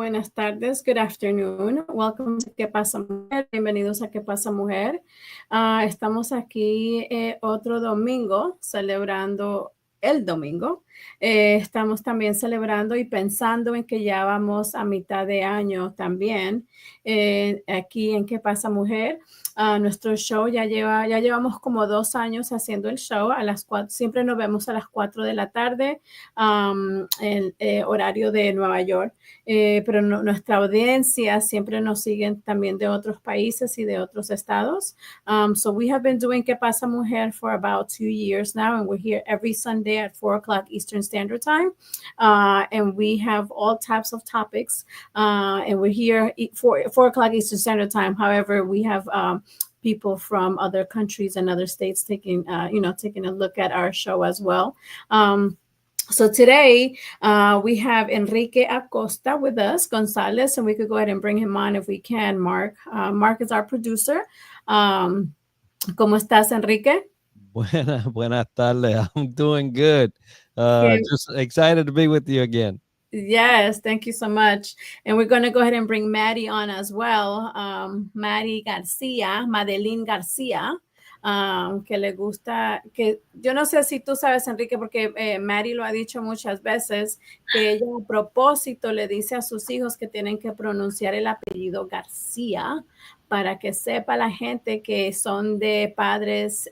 buenas tardes, good afternoon. Welcome to ¿Qué pasa mujer? Bienvenidos a ¿Qué pasa mujer? Estamos aquí otro domingo celebrando el domingo. Estamos también celebrando y pensando en que ya vamos a mitad de año también aquí en ¿Qué pasa mujer? Nuestro show ya llevamos como 2 años haciendo el show a las 4, siempre nos vemos a las 4 de la tarde, el horario de Nueva York, pero nuestra audiencia siempre nos siguen también de otros países y de otros estados. So we have been doing ¿Qué pasa mujer? For about 2 years now, and we're here every Sunday at 4 o'clock Eastern Standard Time, and we have all types of topics, and we're here 4 o'clock Eastern Standard Time. However, we have people from other countries and other states taking a look at our show as well. So today we have Enrique Acosta with us, Gonzalez, and we could go ahead and bring him on if we can, Mark. Mark is our producer. ¿Cómo estás, Enrique? Buenas tardes. I'm doing good. Just excited to be with you again. Yes, thank you so much. And we're going to go ahead and bring Maddie on as well. Maddie García, Madeline García, que le gusta, que yo no sé si tú sabes, Enrique, porque Maddie lo ha dicho muchas veces, que ella a propósito le dice a sus hijos que tienen que pronunciar el apellido García para que sepa la gente que son de padres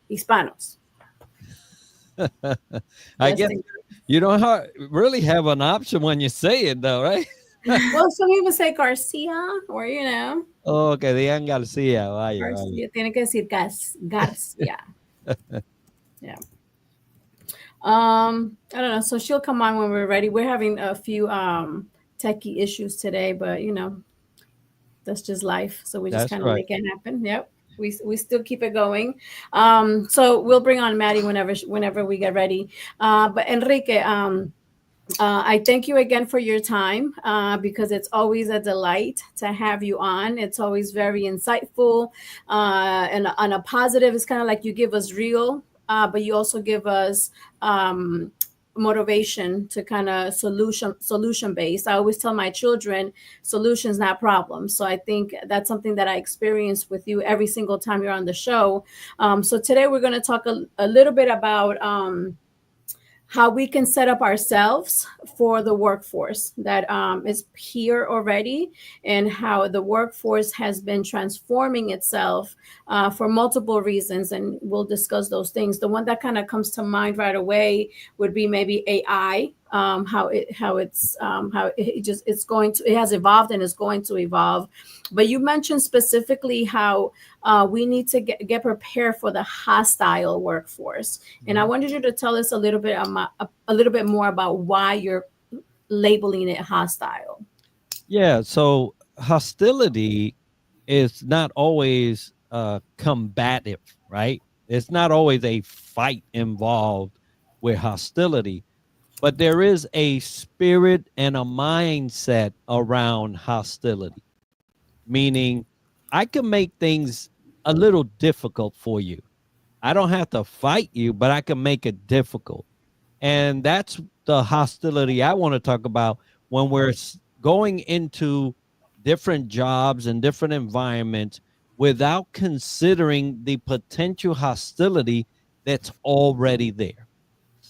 hispanos. I guess you don't really have an option when you say it, though, right? Well, some people say Garcia, or Oh, que digan García. Vaya, Garcia. Tiene que decir Garcia. Yeah. I don't know. So she'll come on when we're ready. We're having a few techie issues today, but that's just life. So we just kind of make it happen. Yep. We still keep it going. So we'll bring on Maddie whenever we get ready. But Enrique, I thank you again for your time because it's always a delight to have you on. It's always very insightful and on a positive. It's kind of like you give us real, but you also give us motivation to kind of solution based. I always tell my children solutions, not problems. So I think that's something that I experience with you every single time you're on the show. So today we're going to talk a little bit about how we can set up ourselves for the workforce that is here already, and how the workforce has been transforming itself for multiple reasons. And we'll discuss those things. The one that kind of comes to mind right away would be maybe AI, how it has evolved and is going to evolve. But you mentioned specifically how we need to get prepared for the hostile workforce. And I wanted you to tell us a little bit more about why you're labeling it hostile. Yeah, so hostility is not always combative, right? It's not always a fight involved with hostility, but there is a spirit and a mindset around hostility, meaning I can make things a little difficult for you. I don't have to fight you, but I can make it difficult. And that's the hostility I want to talk about when we're going into different jobs and different environments without considering the potential hostility that's already there,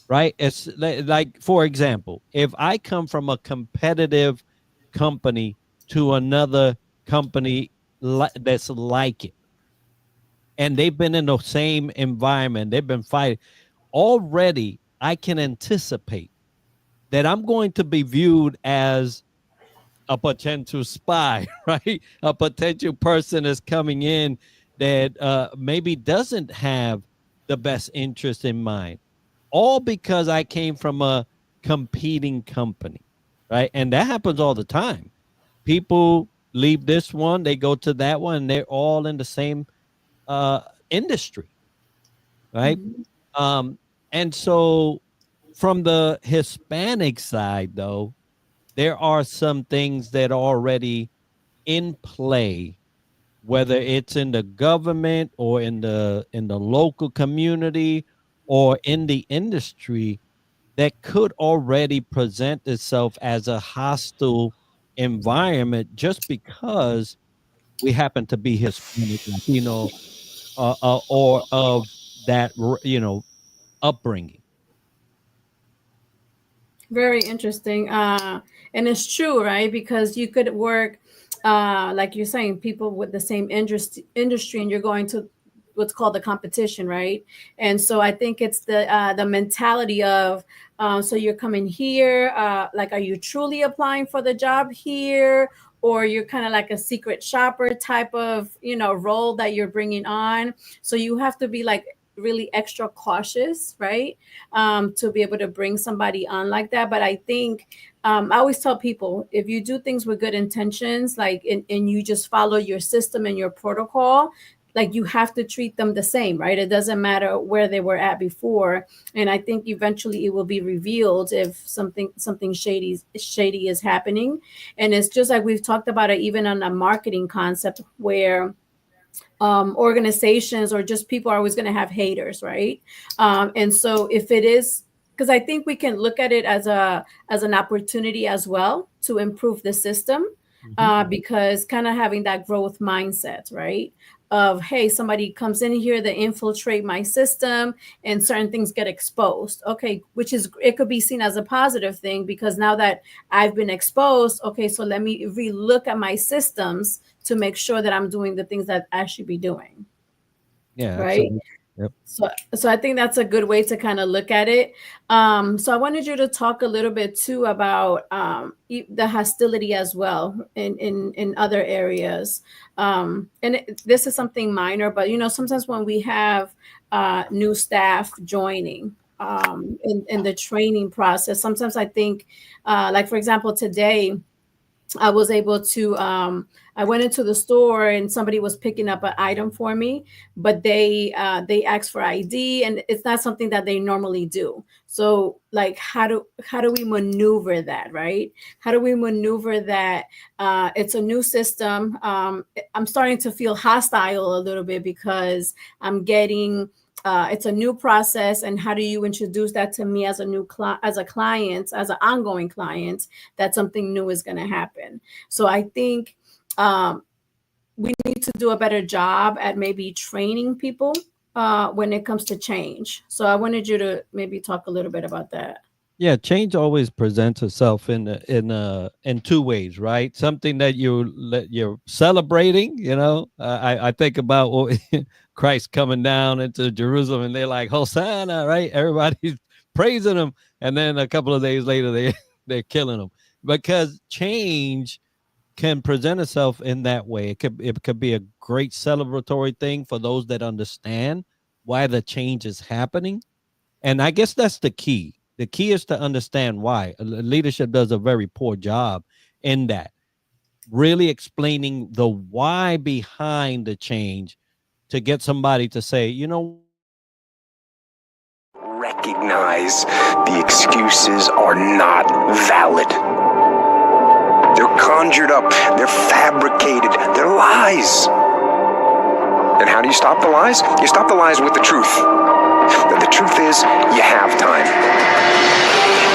right? It's like, for example, if I come from a competitive company to another company that's like it, and they've been in the same environment, they've been fighting, already I can anticipate that I'm going to be viewed as a potential spy, right? A potential person is coming in that maybe doesn't have the best interest in mind, all because I came from a competing company, right? And that happens all the time. People leave this one, they go to that one, and they're all in the same industry, right? Mm-hmm. And so from the Hispanic side, though, there are some things that are already in play, whether it's in the government or in the local community or in the industry, that could already present itself as a hostile environment just because we happen to be Hispanic, Latino, or of that, upbringing. Very interesting. And it's true, right? Because you could work, like you're saying, people with the same industry, and you're going to what's called the competition, right? And so I think it's the mentality of, so you're coming here, like, are you truly applying for the job here? Or you're kind of like a secret shopper type of, role that you're bringing on. So you have to be like really extra cautious, right? To be able to bring somebody on like that. But I think I always tell people, if you do things with good intentions, like, and you just follow your system and your protocol, like, you have to treat them the same, right? It doesn't matter where they were at before. And I think eventually it will be revealed if something shady is happening. And it's just like we've talked about it even on a marketing concept, where organizations or just people are always going to have haters, right? And so if it is, because I think we can look at it as an opportunity as well to improve the system, because kind of having that growth mindset, right? Of, hey, somebody comes in here, they infiltrate my system, and certain things get exposed. Okay, which is, it could be seen as a positive thing, because now that I've been exposed, okay, so let me relook at my systems to make sure that I'm doing the things that I should be doing. Yeah, Right. absolutely. Yep. So I think that's a good way to kind of look at it. So I wanted you to talk a little bit too about the hostility as well in other areas. This is something minor, but sometimes when we have new staff joining in the training process, sometimes I think, like, for example, today I was able to I went into the store and somebody was picking up an item for me, but they asked for ID, and it's not something that they normally do. So, like, how do we maneuver that, right? How do we maneuver that? It's a new system. I'm starting to feel hostile a little bit, because I'm getting it's a new process, and how do you introduce that to me as a client, as an ongoing client, that something new is going to happen? So I think we need to do a better job at maybe training people when it comes to change. So I wanted you to maybe talk a little bit about that. Yeah, change always presents itself in two ways, right? Something that you're celebrating. I think about Christ coming down into Jerusalem, and they're like Hosanna, right? Everybody's praising him, and then a couple of days later they're killing him, because change can present itself in that way. It could be a great celebratory thing for those that understand why the change is happening, and I guess that's the key. The key is to understand why. Leadership does a very poor job in that, really explaining the why behind the change to get somebody to say, recognize the excuses are not valid. They're conjured up, they're fabricated, they're lies. And how do you stop the lies? You stop the lies with the truth. And the truth is, you have time.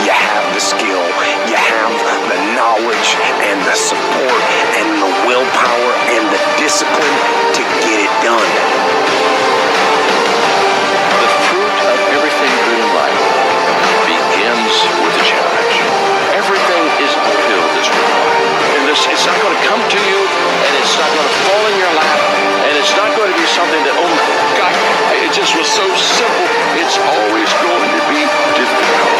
You have the skill, you have the knowledge and the support and the willpower and the discipline to get it done. The fruit of everything good in life begins with a challenge. Everything is uphill this required. And it's not going to come to you, and it's not going to fall in your lap, and it's not going to be something that, oh my God, it just was so simple. It's always going to be difficult.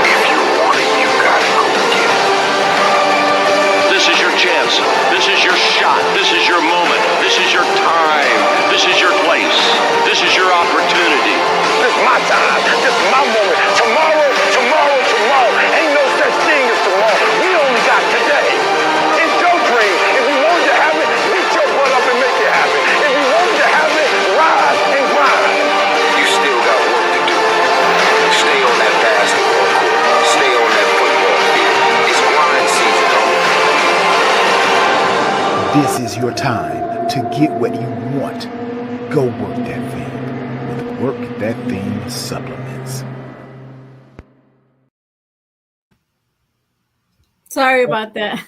If you want it, you gotta go get it. This is your chance. This is your shot. This is your moment. This is your time. This is your place. This is your opportunity. This is my time. This is my moment. Tomorrow. Ain't no such thing as tomorrow. We only got today. It's your dream. If you wanted to have it, get your butt up and make it happen. If you wanted to have it, rise and grind. You still got work to do. Stay on that basketball court. Stay on that football field. It's grind season, homie. This is your time to get what you want. Go work that thing with Work That Thing supplements. Sorry about that.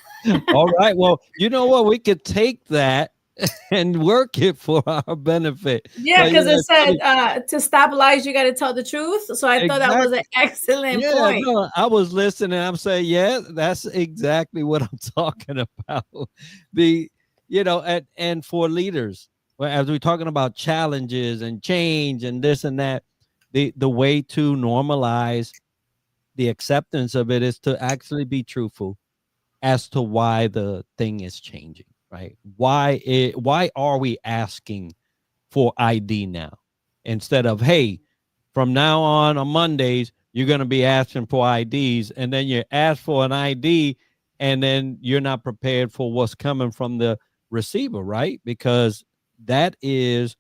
All right. Well, you know what? We could take that and work it for our benefit. Yeah, So, because it it's said funny. to stop lies, you got to tell the truth. So I thought that was an Exactly. excellent Yeah, point. no, I was listening. I'm saying, yeah, that's exactly what I'm talking about. The, and for leaders, as we're talking about challenges and change and this and that, the way to normalize the acceptance of it is to actually be truthful as to why the thing is changing, right? Why are we asking for ID now instead of, hey, from now on Mondays you're going to be asking for IDs, and then you ask for an ID and then you're not prepared for what's coming from the receiver, right? Because that is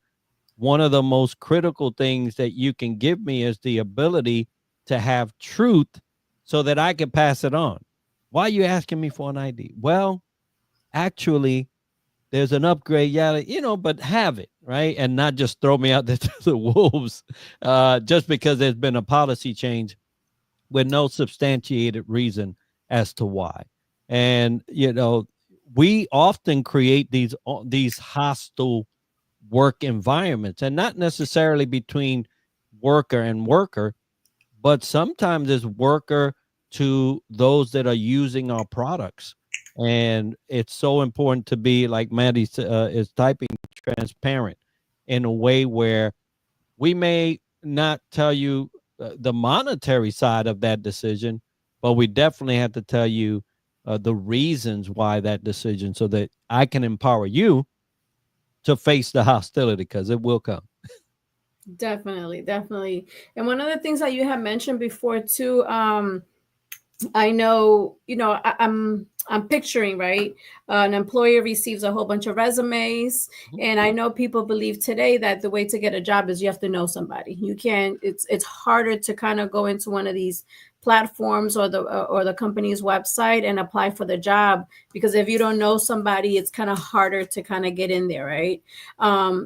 one of the most critical things that you can give me is the ability to have truth so that I can pass it on. Why are you asking me for an ID? Well, actually, there's an upgrade, yeah, but have it, right? And not just throw me out there to the wolves just because there's been a policy change with no substantiated reason as to why. And, we often create these hostile work environments, and not necessarily between worker and worker, but sometimes it's worker to those that are using our products. And it's so important to be, like Maddie is typing, transparent in a way where we may not tell you the monetary side of that decision, but we definitely have to tell you the reasons why that decision, so that I can empower you to face the hostility, because it will come. Definitely, definitely. And one of the things that you had mentioned before too, I know, I'm picturing, right? An employer receives a whole bunch of resumes, Mhm. and I know people believe today that the way to get a job is you have to know somebody. You can't. It's harder to kind of go into one of these platforms or the company's website and apply for the job, because if you don't know somebody, it's kind of harder to kind of get in there, right?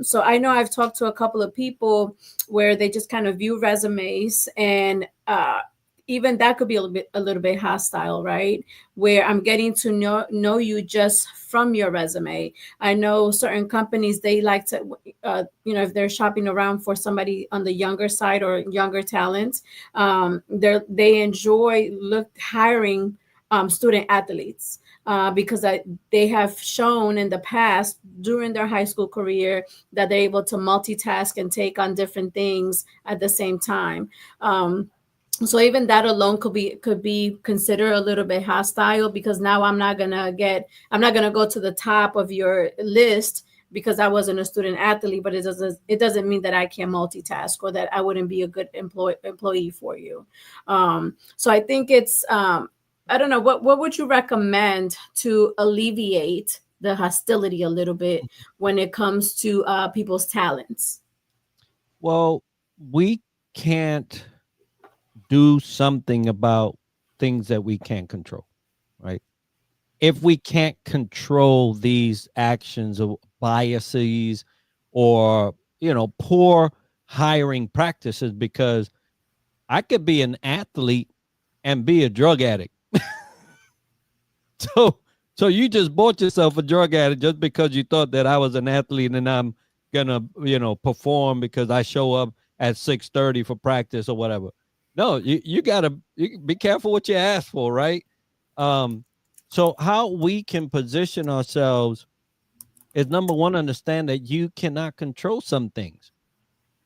So I know I've talked to a couple of people where they just kind of view resumes, and even that could be a little bit hostile, right? Where I'm getting to know you just from your resume. I know certain companies, they like to, if they're shopping around for somebody on the younger side or younger talent, they enjoy hiring student athletes. Because they have shown in the past during their high school career that they're able to multitask and take on different things at the same time. So even that alone could be considered a little bit hostile, because now I'm not gonna go to the top of your list because I wasn't a student athlete, but it doesn't mean that I can't multitask or that I wouldn't be a good employee for you. So I think it's I don't know, what would you recommend to alleviate the hostility a little bit when it comes to people's talents? Well, we can't do something about things that we can't control, right? If we can't control these actions of biases or, poor hiring practices, because I could be an athlete and be a drug addict. So, so you just bought yourself a drug addict just because you thought that I was an athlete and I'm gonna, perform because I show up at 6:30 for practice or whatever. No, you gotta be careful what you ask for, right? Um, so how we can position ourselves is, number one, understand that you cannot control some things,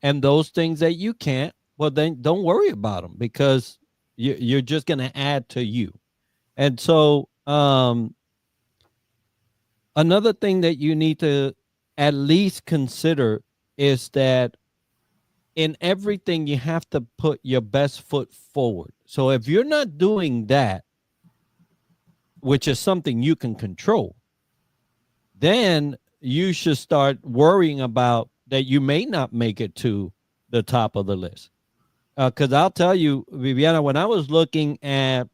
and those things that you can't, well, then don't worry about them, because you're just gonna add to you. And so, another thing that you need to at least consider is that in everything you have to put your best foot forward. So if you're not doing that, which is something you can control, then you should start worrying about that you may not make it to the top of the list. Because I'll tell you, Viviana, when I was looking at,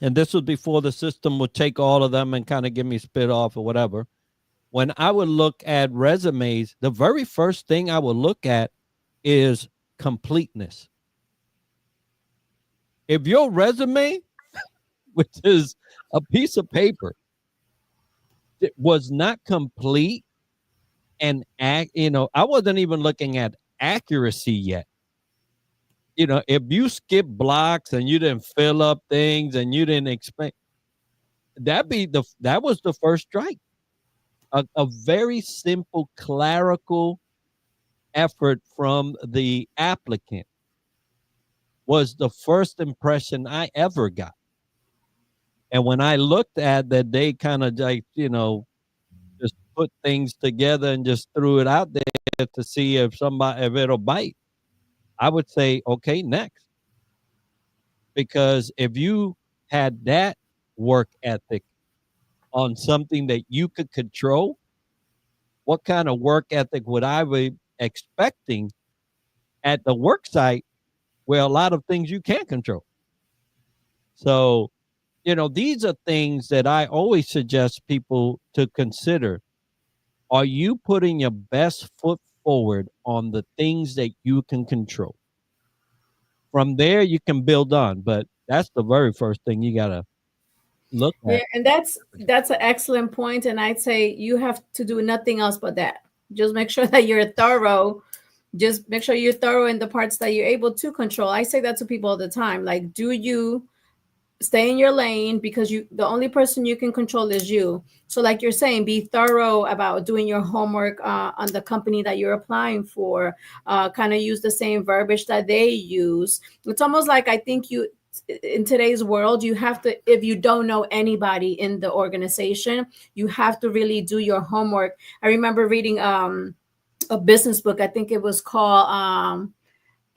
and this was before the system would take all of them and kind of give me spit off or whatever, when I would look at resumes, the very first thing I would look at is completeness. If your resume, which is a piece of paper, it was not complete and I wasn't even looking at accuracy yet. If you skip blocks and you didn't fill up things and you didn't explain, that was the first strike. A very simple clerical effort from the applicant was the first impression I ever got. And when I looked at that, they kind of like, just put things together and just threw it out there to see if it'll bite. I would say, okay, next. Because if you had that work ethic on something that you could control, what kind of work ethic would I be expecting at the work site where a lot of things you can't control? So, these are things that I always suggest people to consider. Are you putting your best foot forward on the things that you can control? From there, you can build on, but that's the very first thing you got to look Yeah, at. and that's an excellent point, and I'd say you have to do nothing else but that. Just make sure that you're thorough. Just make sure you're thorough in the parts that you're able to control. I say that to people all the time. Like, do you stay in your lane, because the only person you can control is you. So like you're saying, be thorough about doing your homework on the company that you're applying for. Kind of use the same verbiage that they use. It's almost like, I think in today's world, you have to, if you don't know anybody in the organization, you have to really do your homework. I remember reading a business book. I think it was called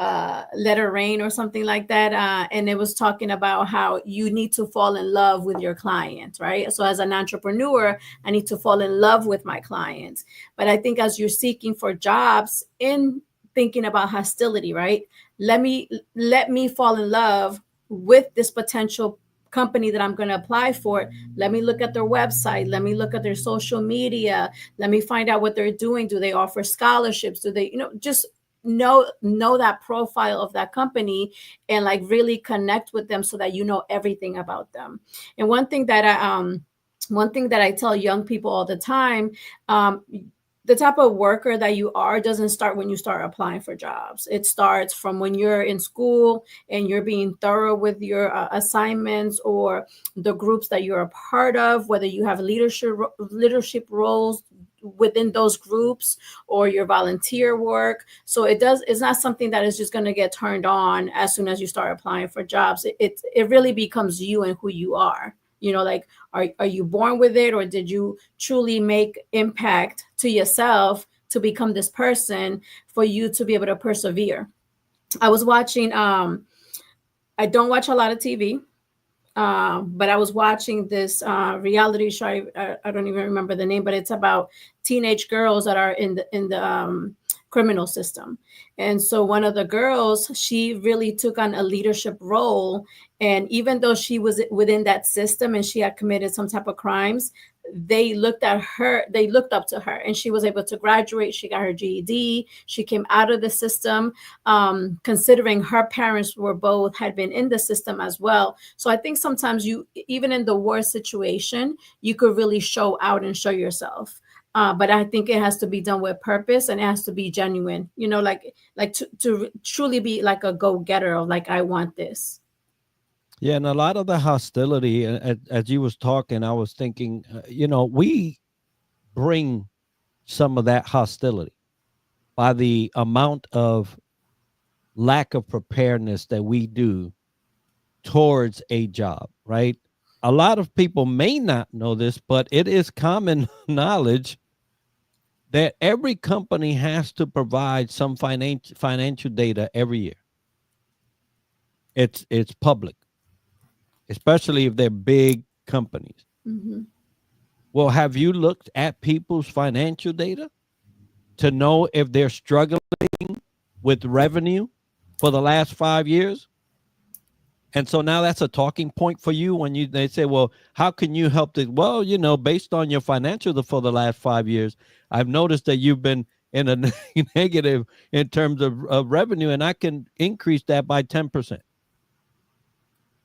Let It Rain or something like that. And it was talking about how you need to fall in love with your client, right? So as an entrepreneur, I need to fall in love with my clients. But I think as you're seeking for jobs, in thinking about hostility, right? Let me fall in love with this potential company that I'm going to apply for. Let me look at their website. Let me look at their social media. Let me find out what they're doing. Do they offer scholarships? Do they, just know that profile of that company, and like really connect with them so that you know everything about them. And one thing that I tell young people all the time, the type of worker that you are doesn't start when you start applying for jobs. It starts from when you're in school and you're being thorough with your assignments or the groups that you're a part of, whether you have leadership roles within those groups or your volunteer work. So it's not something that is just going to get turned on as soon as you start applying for jobs. It really becomes you and who you are. Like, are you born with it, or did you truly make impact to yourself to become this person for you to be able to persevere? I was watching, I don't watch a lot of TV, but I was watching this reality show. I don't even remember the name, but it's about teenage girls that are in the criminal system. And so one of the girls, she really took on a leadership role. And even though she was within that system and she had committed some type of crimes, they looked up to her, and she was able to graduate. She got her GED. She came out of the system, considering her parents had been in the system as well. So I think sometimes even in the worst situation, you could really show out and show yourself. But I think it has to be done with purpose, and it has to be genuine, like to truly be like a go-getter of like, I want this. Yeah, and a lot of the hostility, as you was talking, I was thinking, we bring some of that hostility by the amount of lack of preparedness that we do towards a job, right? A lot of people may not know this, but it is common knowledge that every company has to provide some financial data every year. It's public, especially if they're big companies. Mm-hmm. Well, have you looked at people's financial data to know if they're struggling with revenue for the last 5 years? And so now that's a talking point for you when they say, well, how can you help this? Well, based on your financials for the last 5 years, I've noticed that you've been in a negative in terms of revenue, and I can increase that by 10%.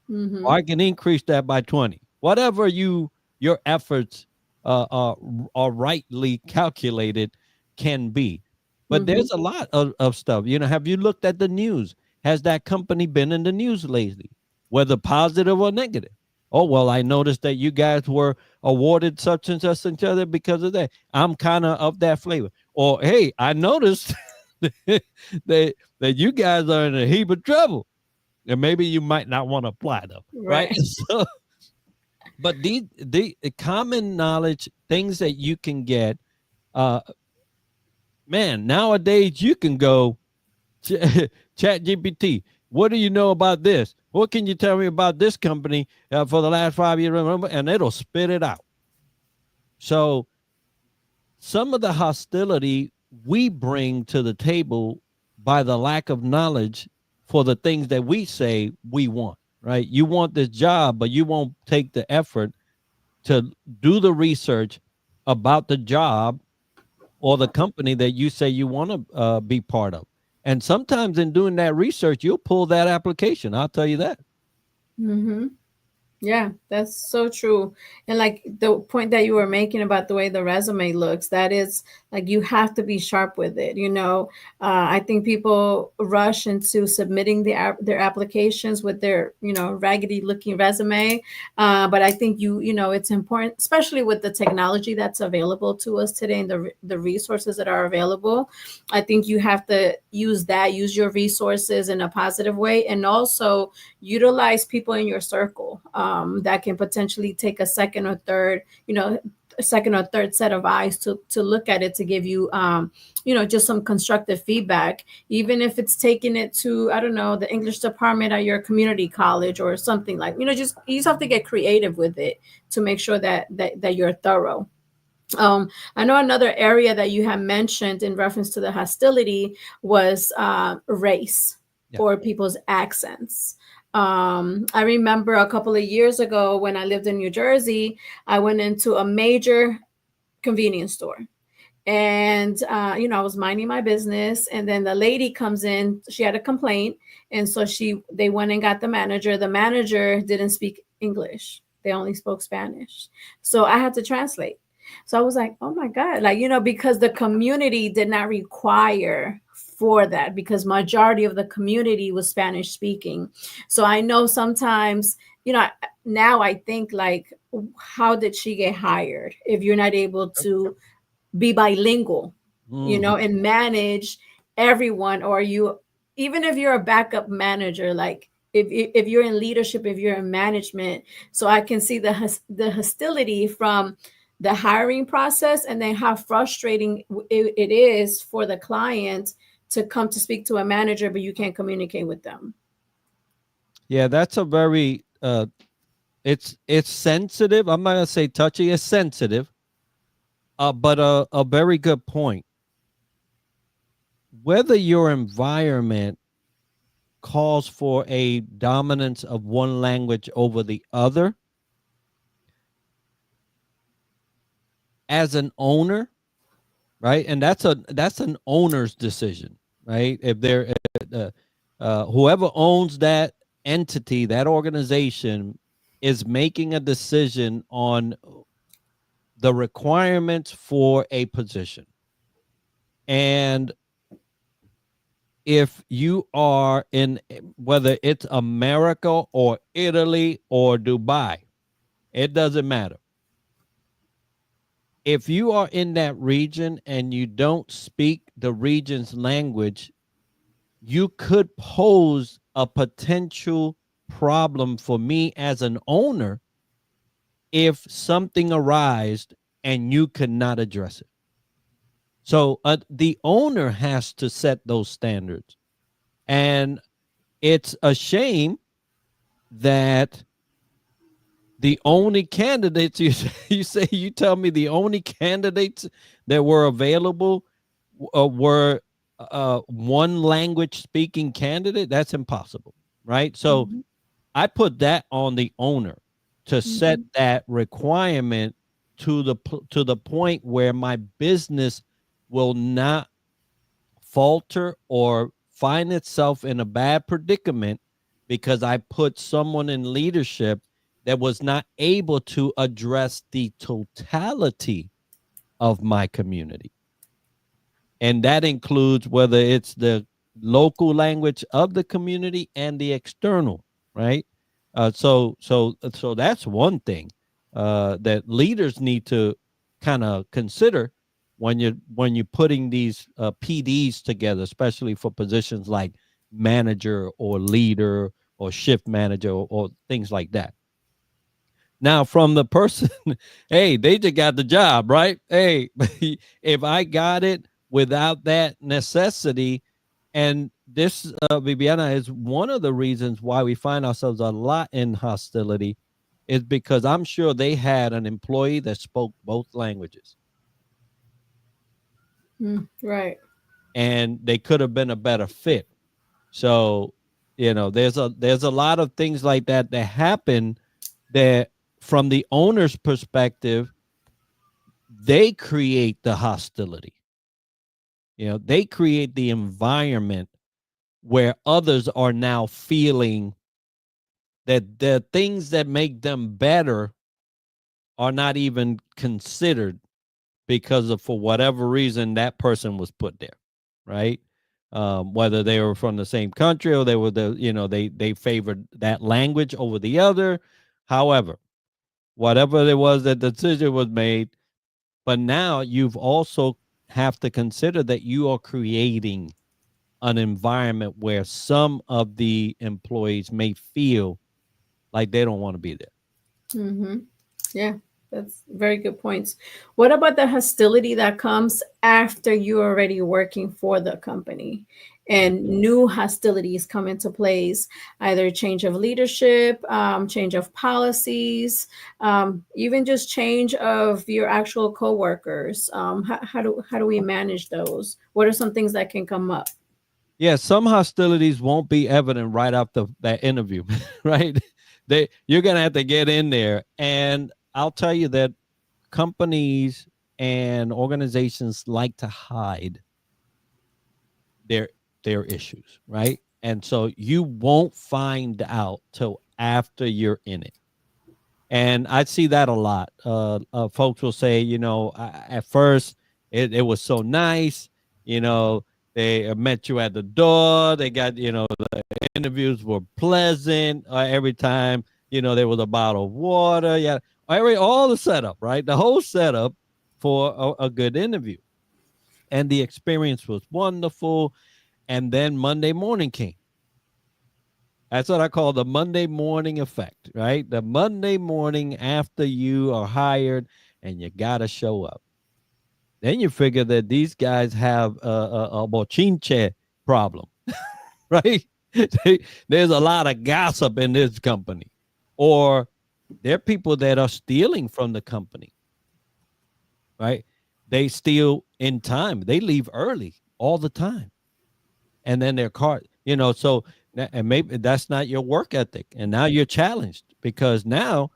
Mm-hmm. Or I can increase that by 20. Whatever your efforts or rightly calculated can be. But Mm-hmm. there's a lot of stuff. Have you looked at the news? Has that company been in the news lately, whether positive or negative? Oh, well, I noticed that you guys were awarded such and such and other because of that. I'm kind of that flavor. Or, hey, I noticed that you guys are in a heap of trouble. And maybe you might not want to apply them, right? Right. So, but the common knowledge, things that you can get, uh, man, nowadays you can go Chat GPT. What do you know about this? What can you tell me about this company for the last 5 years? And it'll spit it out. So some of the hostility we bring to the table by the lack of knowledge for the things that we say we want, right? You want this job, but you won't take the effort to do the research about the job or the company that you say you want to be part of. And sometimes in doing that research, you'll pull that application. I'll tell you that. Mm-hmm. Yeah, that's so true. And like the point that you were making about the way the resume looks, that is like you have to be sharp with it. I think people rush into submitting their applications with their, raggedy looking resume. But I think it's important, especially with the technology that's available to us today and the resources that are available. I think you have to use your resources in a positive way, and also utilize people in your circle that can potentially take a second or third set of eyes to look at it, to give you just some constructive feedback, even if it's taking it to, I don't know, the English department at your community college or something. Like, just you just have to get creative with it to make sure that you're thorough. I know another area that you have mentioned in reference to the hostility was race, Yeah. or people's accents. I remember a couple of years ago when I lived in New Jersey, I went into a major convenience store. And I was minding my business, and then the lady comes in. She had a complaint, and so they went and got the manager. The manager didn't speak English; they only spoke Spanish. So I had to translate. So I was like, oh my God, because the community did not require for that, because majority of the community was Spanish speaking. So I know sometimes, now I think like, how did she get hired if you're not able to be bilingual, and manage everyone? Or even if you're a backup manager, like if you're in leadership, if you're in management. So I can see the hostility from the hiring process, and then how frustrating it is for the client to come to speak to a manager, but you can't communicate with them. Yeah, that's a very it's sensitive. I'm not gonna say touchy. It's sensitive, but a very good point. Whether your environment calls for a dominance of one language over the other, as an owner, right? And that's an owner's decision, right? If they're whoever owns that entity, that organization, is making a decision on the requirements for a position. And if you are in, whether it's America or Italy or Dubai, it doesn't matter. If you are in that region and you don't speak the region's language, you could pose a potential problem for me as an owner if something arises and you could not address it. So the owner has to set those standards. And it's a shame that the only candidates you tell me the only candidates that were available were one language speaking candidate. That's impossible, right? So Mhm. I put that on the owner to set Mhm. that requirement to the point where my business will not falter or find itself in a bad predicament because I put someone in leadership that was not able to address the totality of my community. And that includes whether it's the local language of the community and the external, right? So that's one thing that leaders need to kind of consider when you're putting these PDs together, especially for positions like manager or leader or shift manager or things like that. Now, from the person, hey, they just got the job, right? Hey, if I got it without that necessity, and this, Viviana, is one of the reasons why we find ourselves a lot in hostility, is because I'm sure they had an employee that spoke both languages. Right. And they could have been a better fit. So, there's a lot of things like that that happen that from the owner's perspective, they create the hostility. They create the environment where others are now feeling that the things that make them better are not even considered because of, for whatever reason, that person was put there, right? Whether they were from the same country or they were they favored that language over the other. However, whatever it was, that decision was made. But now you've also have to consider that you are creating an environment where some of the employees may feel like they don't want to be there. Mm-hmm. Yeah, that's very good points. What about the hostility that comes after you're already working for the company and new hostilities come into place, either change of leadership, change of policies, even just change of your actual coworkers? How do we manage those? What are some things that can come up? Yeah, some hostilities won't be evident right after that interview, right? You're gonna have to get in there, and I'll tell you that companies and organizations like to hide their issues, right? And so you won't find out till after you're in it. And I see that a lot. Folks will say, at first it was so nice, you know, they met you at the door. They got, the interviews were pleasant every time, there was a bottle of water. Yeah. All the setup, right? The whole setup for a good interview. And the experience was wonderful. And then Monday morning came. That's what I call the Monday morning effect, right? The Monday morning after you are hired and you got to show up. Then you figure that these guys have a bochinche problem, right? There's a lot of gossip in this company, or there are people that are stealing from the company, right? They steal in time. They leave early all the time. And then their car, so, and maybe that's not your work ethic. And now you're challenged because now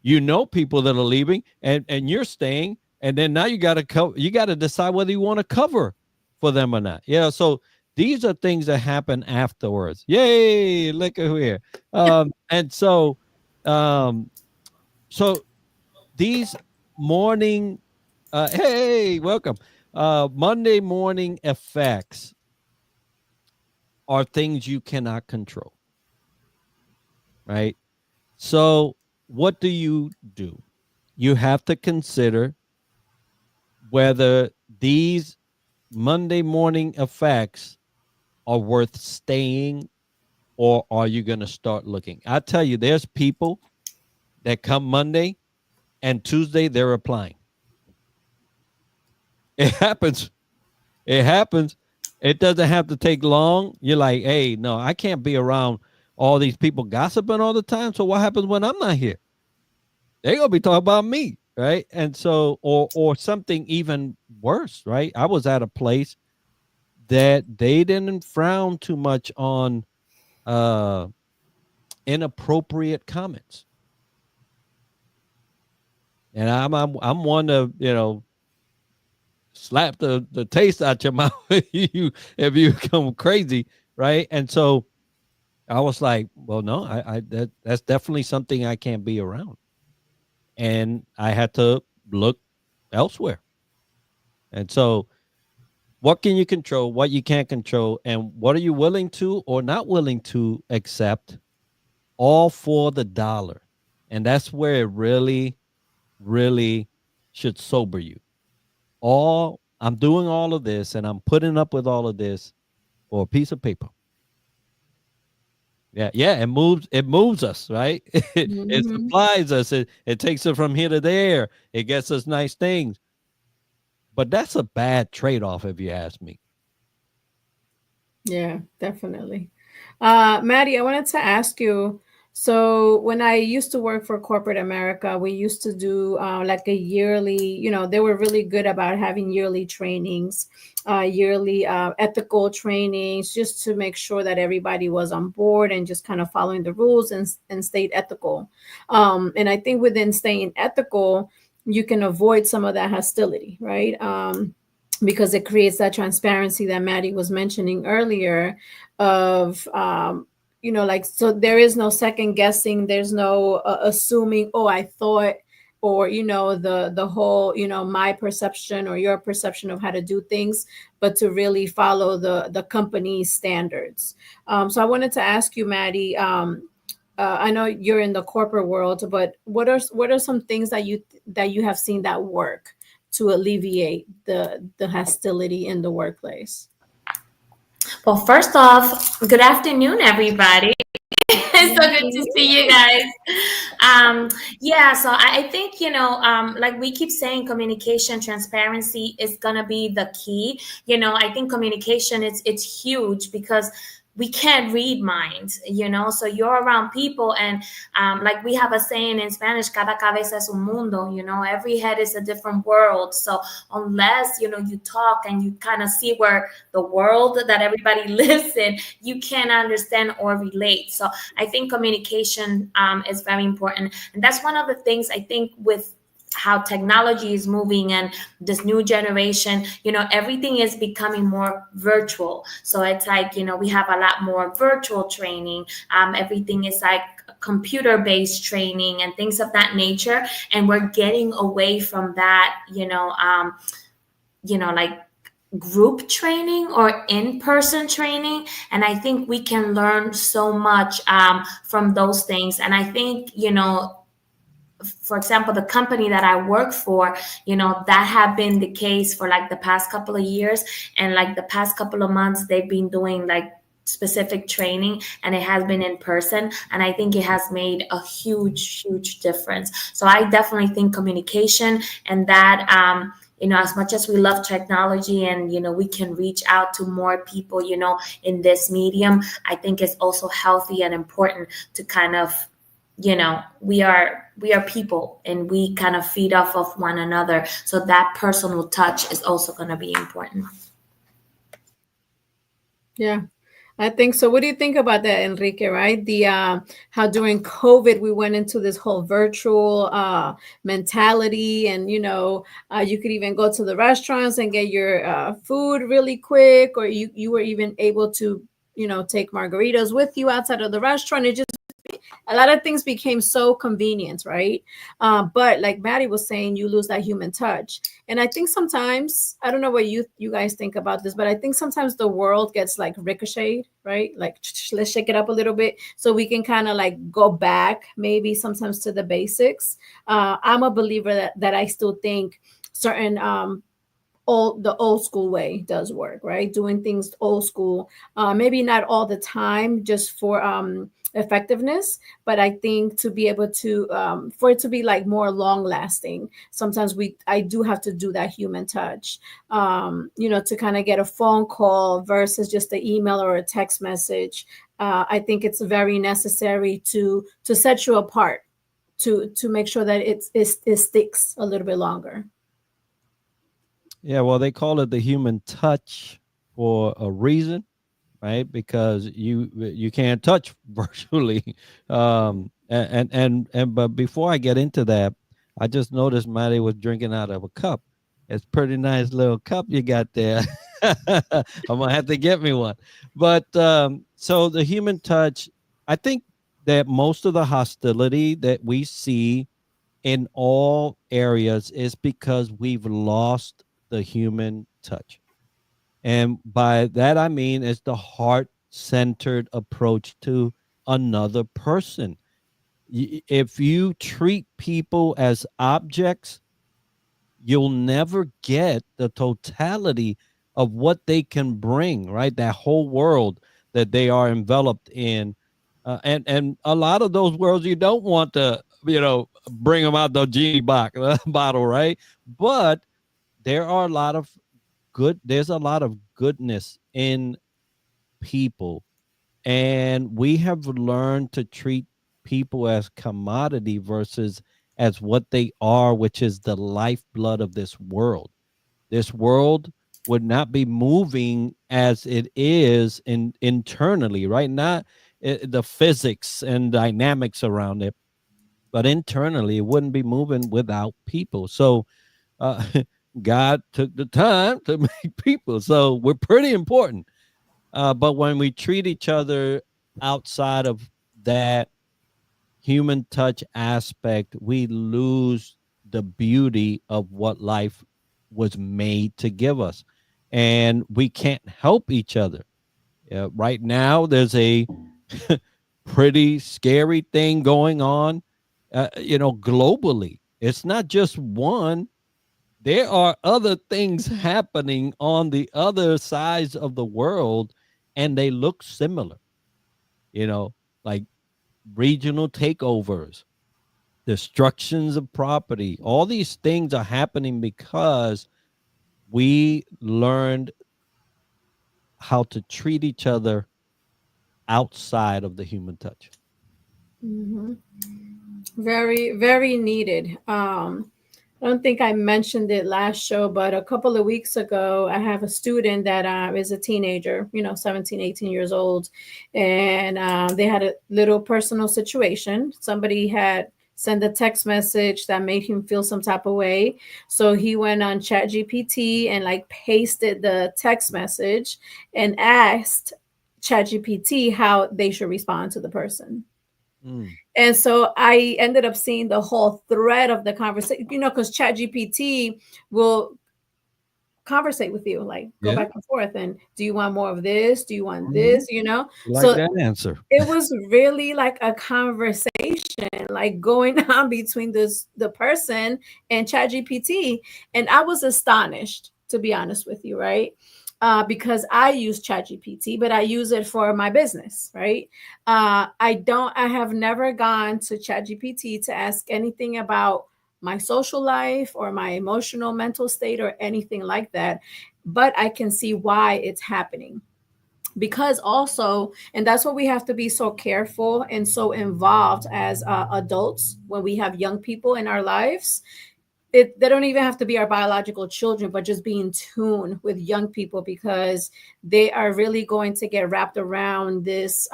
people that are leaving and you're staying. And then now you got to decide whether you want to cover for them or not. So these are things that happen afterwards. Yay, look at here. And so these morning, hey, welcome. Monday morning effects are things you cannot control, right? So what do? You have to consider whether these Monday morning effects are worth staying, or are you going to start looking? I tell you, there's people that come Monday and Tuesday they're applying. It happens. It happens. It doesn't have to take long. You're like, hey, no, I can't be around all these people gossiping all the time. So what happens when I'm not here? They're gonna be talking about me, right? And so, or something even worse, right? I was at a place that they didn't frown too much on inappropriate comments, and I'm one to slap the taste out your mouth if you come crazy, right? And so I was like, well, no, that's definitely something I can't be around. And I had to look elsewhere. And so, what can you control, what you can't control, and what are you willing to or not willing to accept, all for the dollar. And that's where it really, really should sober you. All I'm doing all of this and I'm putting up with all of this for a piece of paper. Yeah, yeah, it moves us, right? It Mhm. supplies us, it takes it from here to there, it gets us nice things. But that's a bad trade-off if you ask me. Yeah, definitely. Maddie, I wanted to ask you. So, when I used to work for corporate America, we used to do like a yearly, they were really good about having yearly trainings, yearly ethical trainings, just to make sure that everybody was on board and just kind of following the rules and stayed ethical. And I think within staying ethical, you can avoid some of that hostility, right? Because it creates that transparency that Maddie was mentioning earlier of like, so there is no second guessing, there's no assuming, oh, I thought, or the whole, my perception or your perception of how to do things, but to really follow the company's standards. So I wanted to ask you, Maddie, I know you're in the corporate world, but what are some things that you have seen that work to alleviate the hostility in the workplace? Well, first off, good afternoon, everybody. It's so good to see you guys. Yeah, so I think, like we keep saying, communication, transparency is gonna be the key. I think communication it's huge because we can't read minds, so you're around people, and like we have a saying in Spanish, cada cabeza es un mundo, every head is a different world. So unless you talk and you kind of see where the world that everybody lives in, you can't understand or relate. So I think communication is very important, and that's one of the things I think with how technology is moving and this new generation, everything is becoming more virtual. So it's like, we have a lot more virtual training. Everything is like computer based training and things of that nature. And we're getting away from that, like group training or in-person training. And I think we can learn so much from those things. And I think, for example, the company that I work for, that have been the case for like the past couple of years. And like the past couple of months, they've been doing like specific training, and it has been in person. And I think it has made a huge difference. So I definitely think communication and that, as much as we love technology and, we can reach out to more people, in this medium, I think it's also healthy and important to kind of, we are people and we kind of feed off of one another. So that personal touch is also going to be important. Yeah, I think so. What do you think about that, Enrique? Right, the how during COVID we went into this whole virtual mentality, and you could even go to the restaurants and get your food really quick, or you were even able to take margaritas with you outside of the restaurant. It just, a lot of things became so convenient, right? But like Maddie was saying, you lose that human touch. And I think sometimes, I don't know what you guys think about this, but I think sometimes the world gets like ricocheted, right? Like, let's shake it up a little bit so we can kind of like go back maybe sometimes to the basics. I'm a believer that I still think certain the old school way does work, right? Doing things old school, maybe not all the time just for effectiveness, but I think to be able to for it to be like more long lasting, sometimes I do have to do that human touch, to kind of get a phone call versus just an email or a text message. I think it's very necessary to set you apart, to make sure that it sticks a little bit longer. Yeah, well, they call it the human touch for a reason, right? Because you can't touch virtually. And but before I get into that, I just noticed Maddie was drinking out of a cup. It's pretty nice little cup you got there. I'm gonna have to get me one. But so the human touch, I think that most of the hostility that we see in all areas is because we've lost the human touch. And by that, I mean it's the heart centered approach to another person. If you treat people as objects, you'll never get the totality of what they can bring, right? That whole world that they are enveloped in. And a lot of those worlds you don't want to, bring them out the genie box bottle, right? But there are a lot of there's a lot of goodness in people, and we have learned to treat people as commodity versus as what they are, which is the lifeblood of this world. This world would not be moving as it is internally, right? Not the physics and dynamics around it, but internally it wouldn't be moving without people. So uh, God took the time to make people, so we're pretty important. But when we treat each other outside of that human touch aspect, we lose the beauty of what life was made to give us. And we can't help each other. Right now, there's a pretty scary thing going on, globally. It's not just one. There are other things happening on the other sides of the world, and they look similar, you know, like regional takeovers, destructions of property. All these things are happening because we learned how to treat each other outside of the human touch. Mhm. Very, very needed. I don't think I mentioned it last show, but a couple of weeks ago, I have a student that is a teenager, 17, 18 years old. And they had a little personal situation. Somebody had sent a text message that made him feel some type of way. So he went on ChatGPT and like pasted the text message and asked ChatGPT how they should respond to the person. Mm. And so I ended up seeing the whole thread of the conversation, because ChatGPT will conversate with you, like go Yeah. back and forth. And do you want more of this? Do you want Mhm. this? Like So that answer. it was really like a conversation, like going on between the person and ChatGPT. And I was astonished, to be honest with you, right? Because I use ChatGPT, but I use it for my business, right? I have never gone to ChatGPT to ask anything about my social life or my emotional mental state or anything like that. But I can see why it's happening, because also, and that's what we have to be so careful and so involved as adults when we have young people in our lives. They don't even have to be our biological children, but just be in tune with young people, because they are really going to get wrapped around this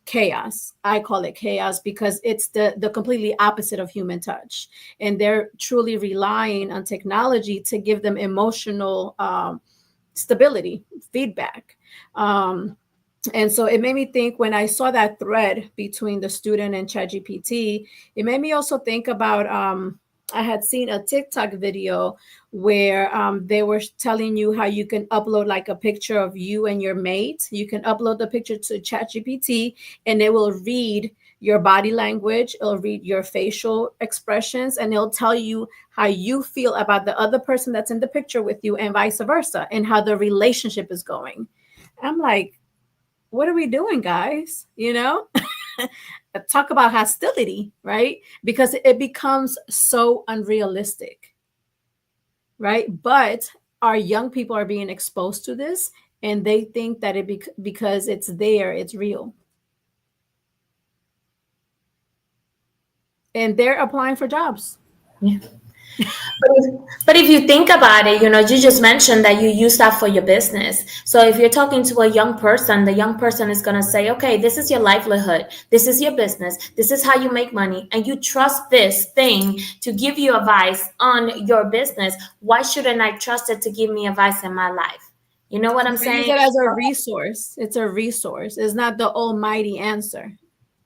chaos. I call it chaos because it's the completely opposite of human touch, and they're truly relying on technology to give them emotional stability, feedback. And so it made me think, when I saw that thread between the student and ChatGPT, it made me also think about I had seen a TikTok video where they were telling you how you can upload like a picture of you and your mate. You can upload the picture to ChatGPT and it will read your body language, it'll read your facial expressions, and it'll tell you how you feel about the other person that's in the picture with you, and vice versa, and how the relationship is going. I'm like, what are we doing, guys? Talk about hostility, right? Because it becomes so unrealistic, right? But our young people are being exposed to this, and they think that because it's there, it's real. And they're applying for jobs. Yeah. But if you think about it, you just mentioned that you use that for your business. So if you're talking to a young person, the young person is going to say, okay, this is your livelihood. This is your business. This is how you make money. And you trust this thing to give you advice on your business. Why shouldn't I trust it to give me advice in my life? You know what I'm We use saying? it as a resource. It's a resource. It's not the almighty answer.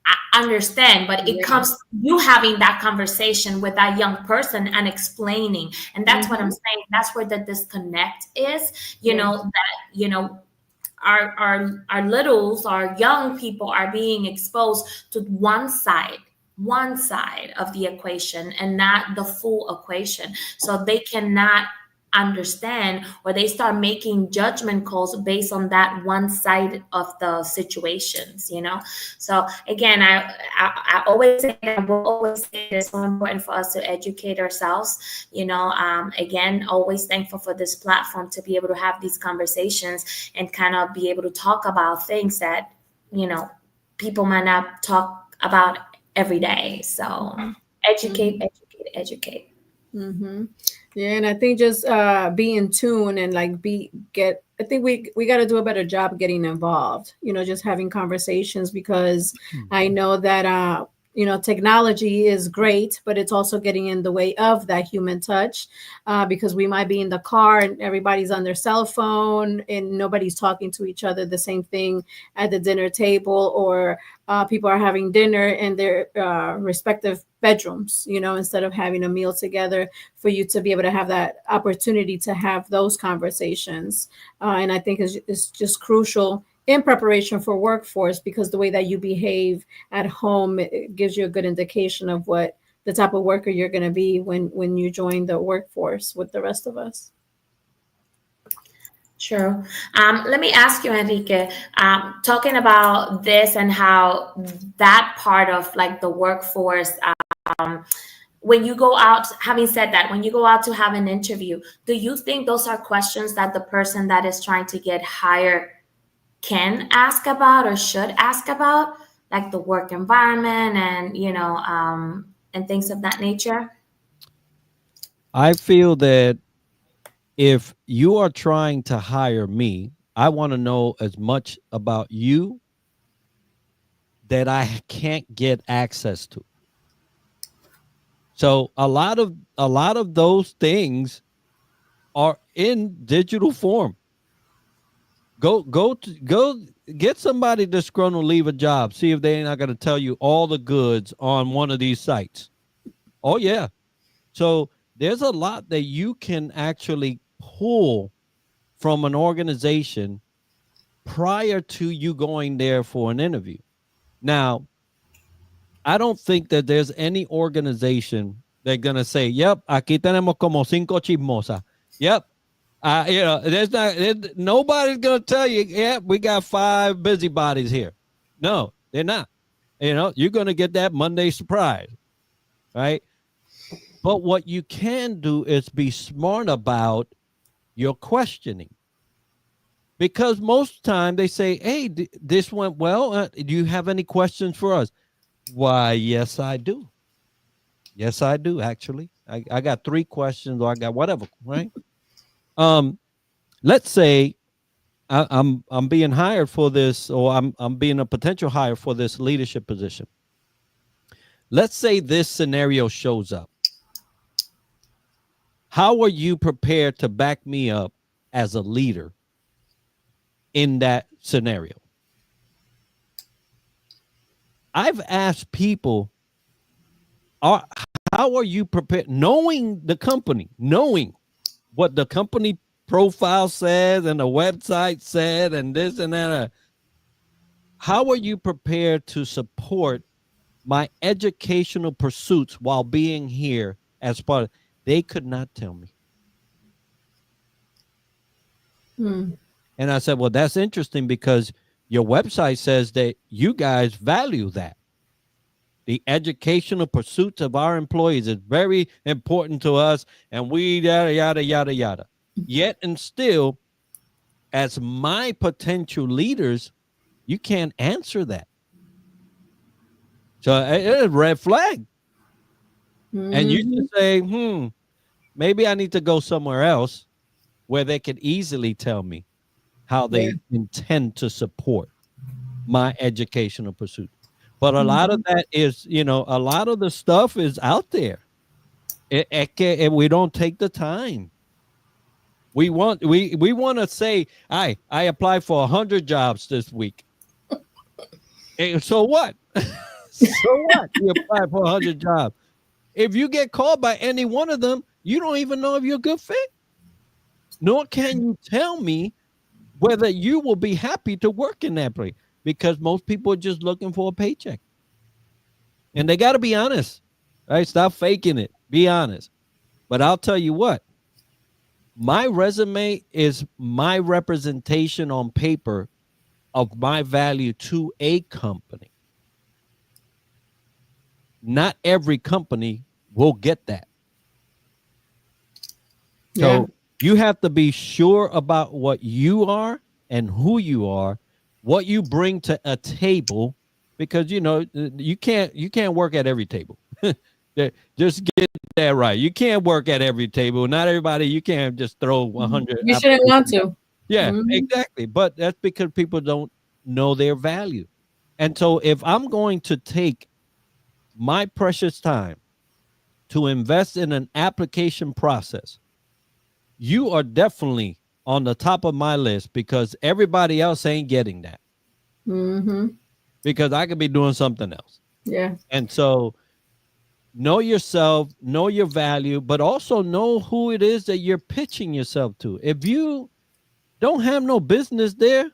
I understand, but it Yeah. comes you having that conversation with that young person and explaining. And that's what I'm saying. That's where the disconnect is, Yeah. that, our littles, our young people are being exposed to one side of the equation and not the full equation. So they cannot understand, or they start making judgment calls based on that one side of the situations. So again, I always say, I will always say, it's so important for us to educate ourselves. Again, always thankful for this platform to be able to have these conversations and kind of be able to talk about things that people might not talk about every day. So educate, educate, educate. Mm-hmm. Yeah, and I think just be in tune and like I think we got to do a better job getting involved. Just having conversations, because I know that technology is great, but it's also getting in the way of that human touch, because we might be in the car and everybody's on their cell phone and nobody's talking to each other. The same thing at the dinner table, or people are having dinner in their respective bedrooms, instead of having a meal together, for you to be able to have that opportunity to have those conversations. And I think it's just crucial in preparation for workforce, because the way that you behave at home, it gives you a good indication of what the type of worker you're going to be when you join the workforce with the rest of us. Sure. Let me ask you, Enrique, talking about this and how that part of like the workforce, when you go out, having said that, when you go out to have an interview, do you think those are questions that the person that is trying to get hired can ask about or should ask about, like the work environment and things of that nature? I feel that if you are trying to hire me, I want to know as much about you that I can't get access to. So a lot of those things are in digital form. Go get somebody that's going to leave a job. See if they're not going to tell you all the goods on one of these sites. Oh yeah. So there's a lot that you can actually pull from an organization prior to you going there for an interview. Now, I don't think that there's any organization that's going to say, yep, aquí tenemos como cinco chismosas. Yep. Nobody's going to tell you, yeah, we got 5 busybodies here. No, they're not. You're going to get that Monday surprise, right? But what you can do is be smart about your questioning. Because most time they say, hey, this went well. Do you have any questions for us? Why, yes, I do. Yes, I do, actually. I got 3 questions, or I got whatever, right? Let's say I'm being hired for this, or I'm being a potential hire for this leadership position. Let's say this scenario shows up. How are you prepared to back me up as a leader in that scenario? I've asked people, how are you prepared, knowing the company, knowing what the company profile says and the website said and this and that? How are you prepared to support my educational pursuits while being here as part of? They could not tell me. And I said, well, that's interesting, because your website says that you guys value that. The educational pursuits of our employees is very important to us, and we yada, yada, yada, yada. Yet and still, as my potential leaders, you can't answer that. So it's a red flag. And you just say, maybe I need to go somewhere else where they can easily tell me how they intend to support my educational pursuit. But a lot of that is, a lot of the stuff is out there. We don't take the time. We want to say, I applied for 100 jobs this week. And so what? So what? You apply for 100 jobs. If you get called by any one of them, you don't even know if you're a good fit. Nor can you tell me whether you will be happy to work in that place, because most people are just looking for a paycheck. And they got to be honest, right? Stop faking it. Be honest. But I'll tell you what, my resume is my representation on paper of my value to a company. Not every company will get that. So you have to be sure about what you are and who you are, what you bring to a table, because you can't work at every table. Just get that right. You can't work at every table. Not everybody. You can't just throw 100. You shouldn't want to. Yeah, exactly. But that's because people don't know their value. And so if I'm going to take my precious time to invest in an application process, you are definitely on the top of my list, because everybody else ain't getting that. Because I could be doing something else. Yeah. And so know yourself, know your value, but also know who it is that you're pitching yourself to. If you don't have no business there,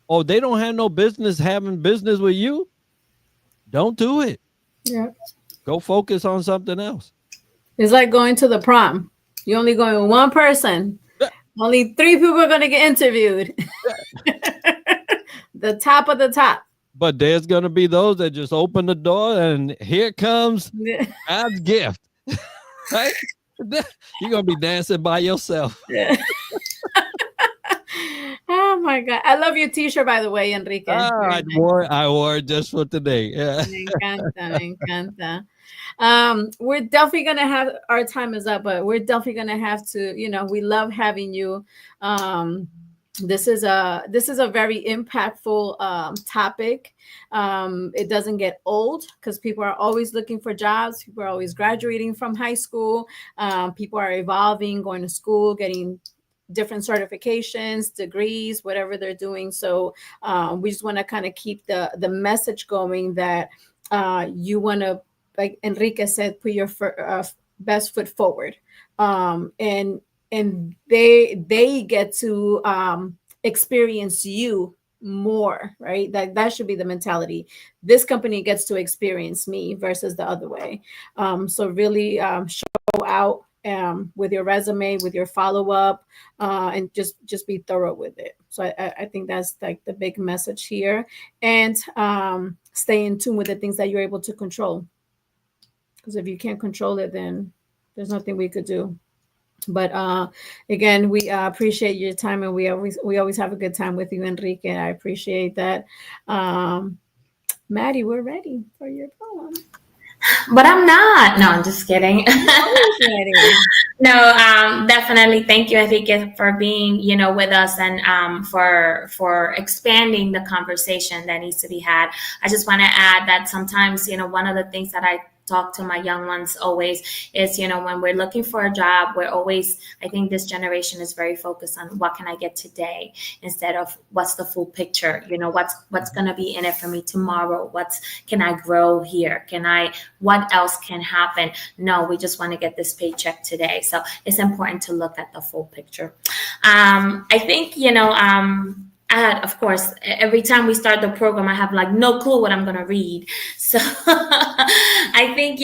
or they don't have no business having business with you, don't do it. Yeah. Go focus on something else. It's like going to the prom. You're only going with one person. Only 3 people are going to get interviewed. The top of the top. But there's going to be those that just open the door and here comes God's gift. Right? You're going to be dancing by yourself. Yeah. Oh my God. I love your t-shirt, by the way, Enrique. I wore it just for today. Yeah. Me encanta, me encanta. We're definitely gonna have, our time is up, but we're definitely gonna have to, we love having you. This is a very impactful topic. It doesn't get old, because people are always looking for jobs. People are always graduating from high school. People are evolving, going to school, getting different certifications, degrees, whatever they're doing. So we just want to kind of keep the message going that you want to, like Enrique said, put your best foot forward, and they get to experience you more, right? That should be the mentality. This company gets to experience me versus the other way. So really show out with your resume, with your follow-up, and just be thorough with it. So I think that's like the big message here. And stay in tune with the things that you're able to control. Because if you can't control it, then there's nothing we could do. But again, we appreciate your time, and we always have a good time with you, Enrique. I appreciate that. Maddie, we're ready for your poem. But I'm not. No, I'm just kidding. No, definitely. Thank you, Enrique, for being, with us, and for expanding the conversation that needs to be had. I just want to add that sometimes, one of the things that I talk to my young ones always is, when we're looking for a job, I think this generation is very focused on what can I get today instead of what's the full picture, what's going to be in it for me tomorrow? Can I grow here? What else can happen? No, we just want to get this paycheck today. So it's important to look at the full picture. I think, of course, every time we start the program, I have like no clue what I'm going to read. So I think,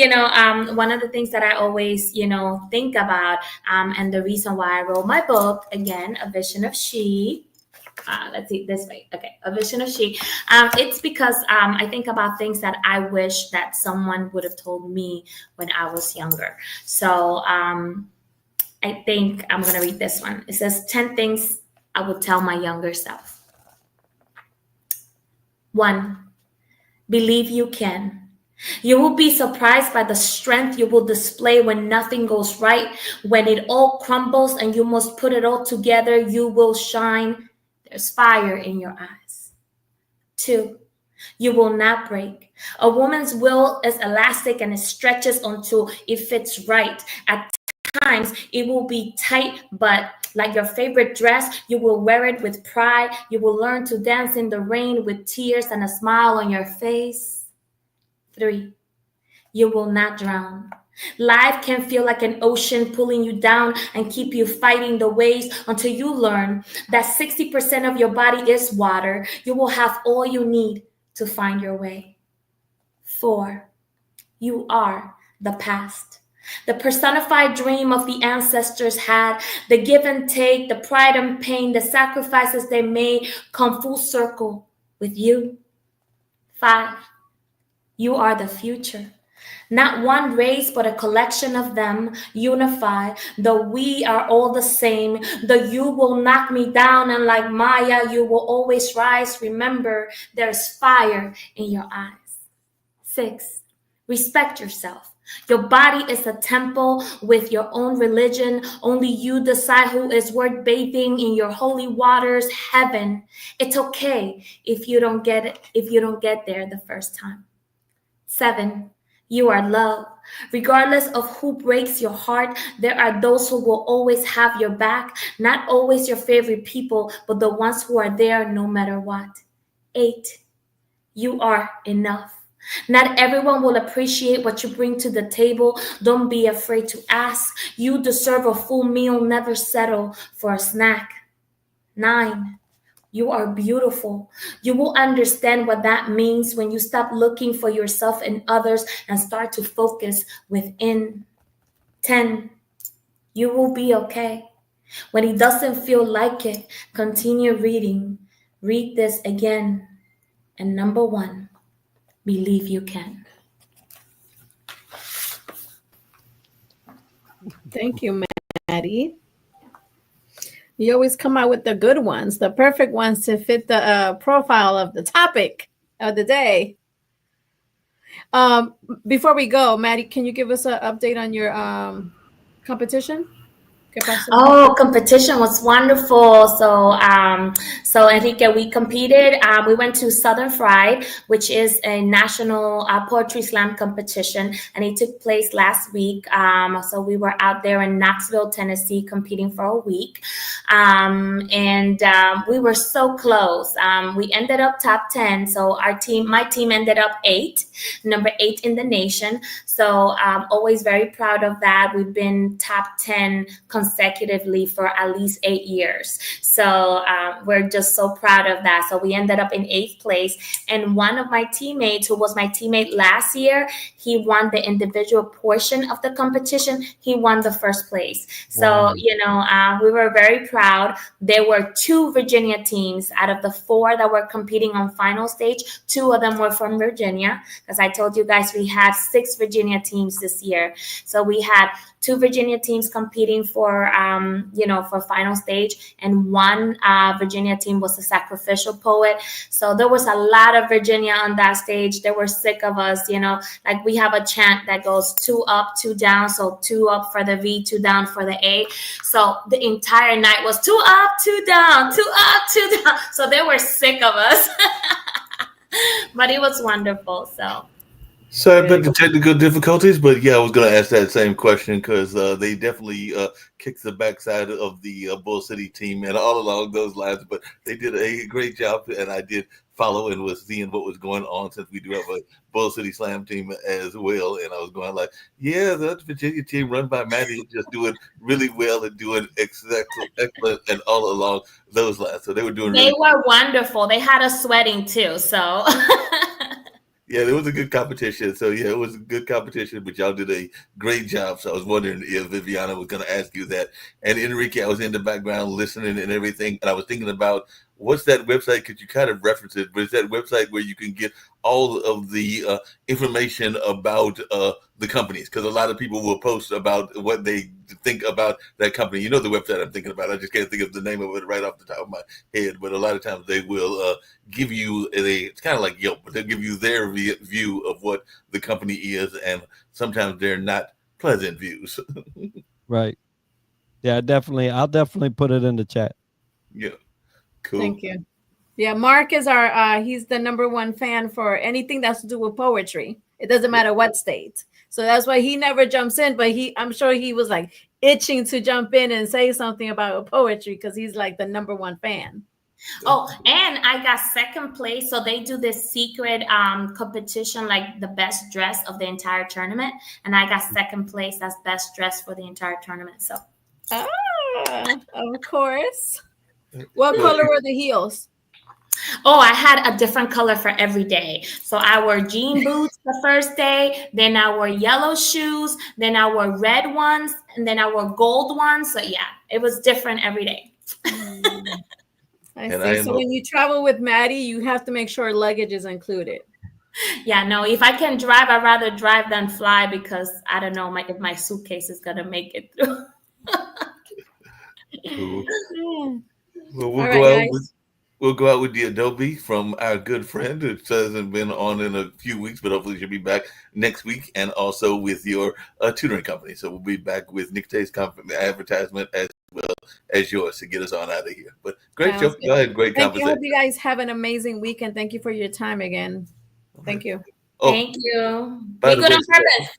one of the things that I always, think about, and the reason why I wrote my book, again, A Vision of She. Let's see, this way. Okay, A Vision of She. It's because I think about things that I wish that someone would have told me when I was younger. So I think I'm going to read this one. It says 10 things I would tell my younger self. 1, believe you can. You will be surprised by the strength you will display when nothing goes right. When it all crumbles and you must put it all together, you will shine. There's fire in your eyes. 2, you will not break. A woman's will is elastic and it stretches until it fits right. At times, it will be tight, but like your favorite dress, you will wear it with pride. You will learn to dance in the rain with tears and a smile on your face. 3, you will not drown. Life can feel like an ocean pulling you down and keep you fighting the waves until you learn that 60% of your body is water. You will have all you need to find your way. 4, you are the past. The personified dream of the ancestors had, the give and take, the pride and pain, the sacrifices they made come full circle with you. 5, you are the future. Not one race, but a collection of them, unified. Though we are all the same, though you will knock me down, and like Maya, you will always rise. Remember, there's fire in your eyes. 6, respect yourself. Your body is a temple with your own religion. Only you decide who is worth bathing in your holy waters, heaven. It's okay if you don't get it, if you don't get there the first time. 7, you are loved. Regardless of who breaks your heart, there are those who will always have your back. Not always your favorite people, but the ones who are there no matter what. 8, you are enough. Not everyone will appreciate what you bring to the table. Don't be afraid to ask. You deserve a full meal, never settle for a snack. 9, you are beautiful. You will understand what that means when you stop looking for yourself in others and start to focus within. 10, you will be okay. When it doesn't feel like it, continue reading. Read this again. And number 1, believe you can. Thank you, Maddie. You always come out with the good ones, the perfect ones to fit the profile of the topic of the day. Before we go, Maddie, can you give us an update on your competition? Oh, competition was wonderful. So Enrique, we competed. We went to Southern Fried, which is a national poetry slam competition, and it took place last week. So we were out there in Knoxville, Tennessee, competing for a week, and we were so close. We ended up top 10. So my team ended up number 8 in the nation. So always very proud of that. We've been top 10 consecutively for at least 8 years. So we're just so proud of that. So we ended up in 8th place. And one of my teammates, who was my teammate last year, he won the individual portion of the competition. He won the first place. So, wow. We were very proud. There were 2 Virginia teams out of the 4 that were competing on final stage. 2 of them were from Virginia, because I told you guys we had 6 Virginia teams this year. So we had 2 Virginia teams competing for final stage, and 1 Virginia team was a sacrificial poet. So there was a lot of Virginia on that stage. They were sick of us, like we have a chant that goes 2 up, 2 down. So 2 up for the V, 2 down for the A. So the entire night was 2 up, 2 down, 2 up, 2 down. So they were sick of us. But it was wonderful. Sorry about the technical difficulties, but yeah, I was going to ask that same question, because they definitely kicked the backside of the Bull City team and all along those lines. But they did a great job, and I did follow and was seeing what was going on, since we do have a Bull City Slam team as well. And I was going like, yeah, that Virginia team run by Maddie is just doing really well and doing excellent and all along those lines. So they were doing. They were wonderful. They had us sweating too. So. Yeah, it was a good competition. So, yeah, it was a good competition, but y'all did a great job. So I was wondering if Viviana was going to ask you that. And Enrique, I was in the background listening and everything, and I was thinking about, what's that website? Could you kind of reference it? But it's that website where you can get all of the information about the companies, because a lot of people will post about what they think about that company. You know the website I'm thinking about. I just can't think of the name of it right off the top of my head. But a lot of times they will give you it's kind of like Yelp, but they'll give you their view of what the company is, and sometimes they're not pleasant views. Right. Yeah, I'll definitely put it in the chat. Yeah. Cool. Thank you. Yeah, Mark is he's the number 1 fan for anything that's to do with poetry. It doesn't matter what state. So that's why he never jumps in, but I'm sure he was like, itching to jump in and say something about poetry because he's like the #1 fan. Oh, and I got second place. So they do this secret competition, like the best dress of the entire tournament. And I got second place as best dress for the entire tournament. So, of course. What color were the heels? oh, I had a different color for every day. So I wore jean boots the first day, then I wore yellow shoes, then I wore red ones, and then I wore gold ones. So yeah, it was different every day. I see. So when you travel with Maddie, you have to make sure luggage is included. Yeah, no, if I can drive, I'd rather drive than fly because I don't know if my suitcase is going to make it through. Cool. Well, we'll go out with the Adobe from our good friend who hasn't been on in a few weeks, but hopefully she'll be back next week, and also with your tutoring company. So we'll be back with Nick Tay's advertisement as well as yours to get us on out of here. But great show. Go ahead. Great conversation. I hope you guys have an amazing weekend. Thank you for your time again. Thank you. Thank you. Be good on purpose.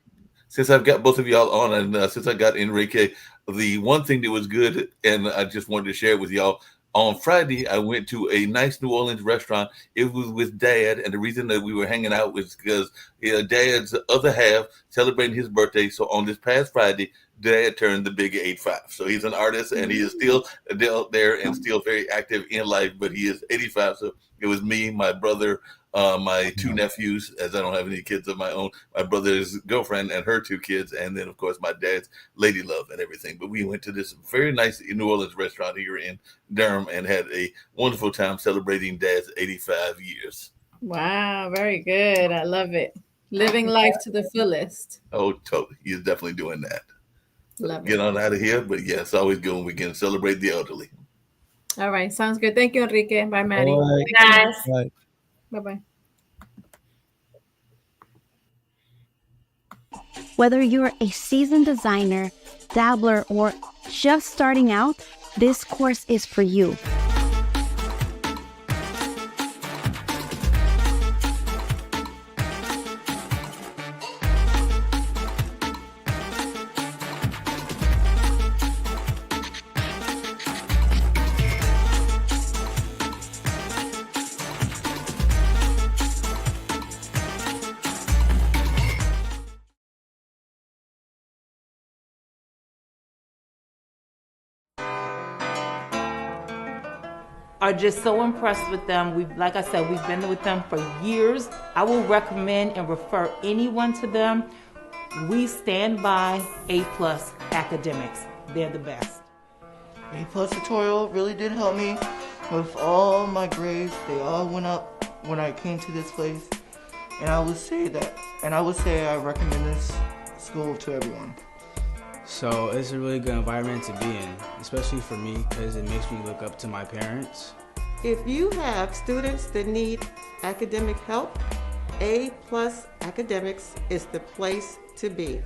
Since I've got both of y'all on, and since I got Enrique, the one thing that was good, and I just wanted to share with y'all, on Friday, I went to a nice New Orleans restaurant. It was with Dad, and the reason that we were hanging out was because Dad's other half celebrating his birthday. So on this past Friday, Dad turned the big 85. So he's an artist, and he is still out there and still very active in life, but he is 85. So it was me, my brother, my two nephews, as I don't have any kids of my own, my brother's girlfriend and her two kids, and then, of course, my dad's lady love and everything. But we went to this very nice New Orleans restaurant here in Durham and had a wonderful time celebrating Dad's 85 years. Wow, very good. I love it. Living life to the fullest. Oh, totally. He's definitely doing that. Love Get on out of here. But, yeah, it's always good when we can celebrate the elderly. All right. Sounds good. Thank you, Enrique. Bye, Maddie. All right. Guys. Bye. Bye-bye. Whether you're a seasoned designer, dabbler, or just starting out, this course is for you. Are just so impressed with them. Like I said, we've been with them for years. I will recommend and refer anyone to them. We stand by A+ academics. They're the best. A+ tutorial really did help me with all my grades. They all went up when I came to this place. And I would say I recommend this school to everyone. So it's a really good environment to be in, especially for me because it makes me look up to my parents. If you have students that need academic help, A+ Academics is the place to be.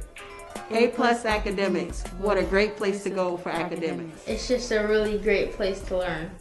A+ Academics, what a great place to go for academics. It's just a really great place to learn.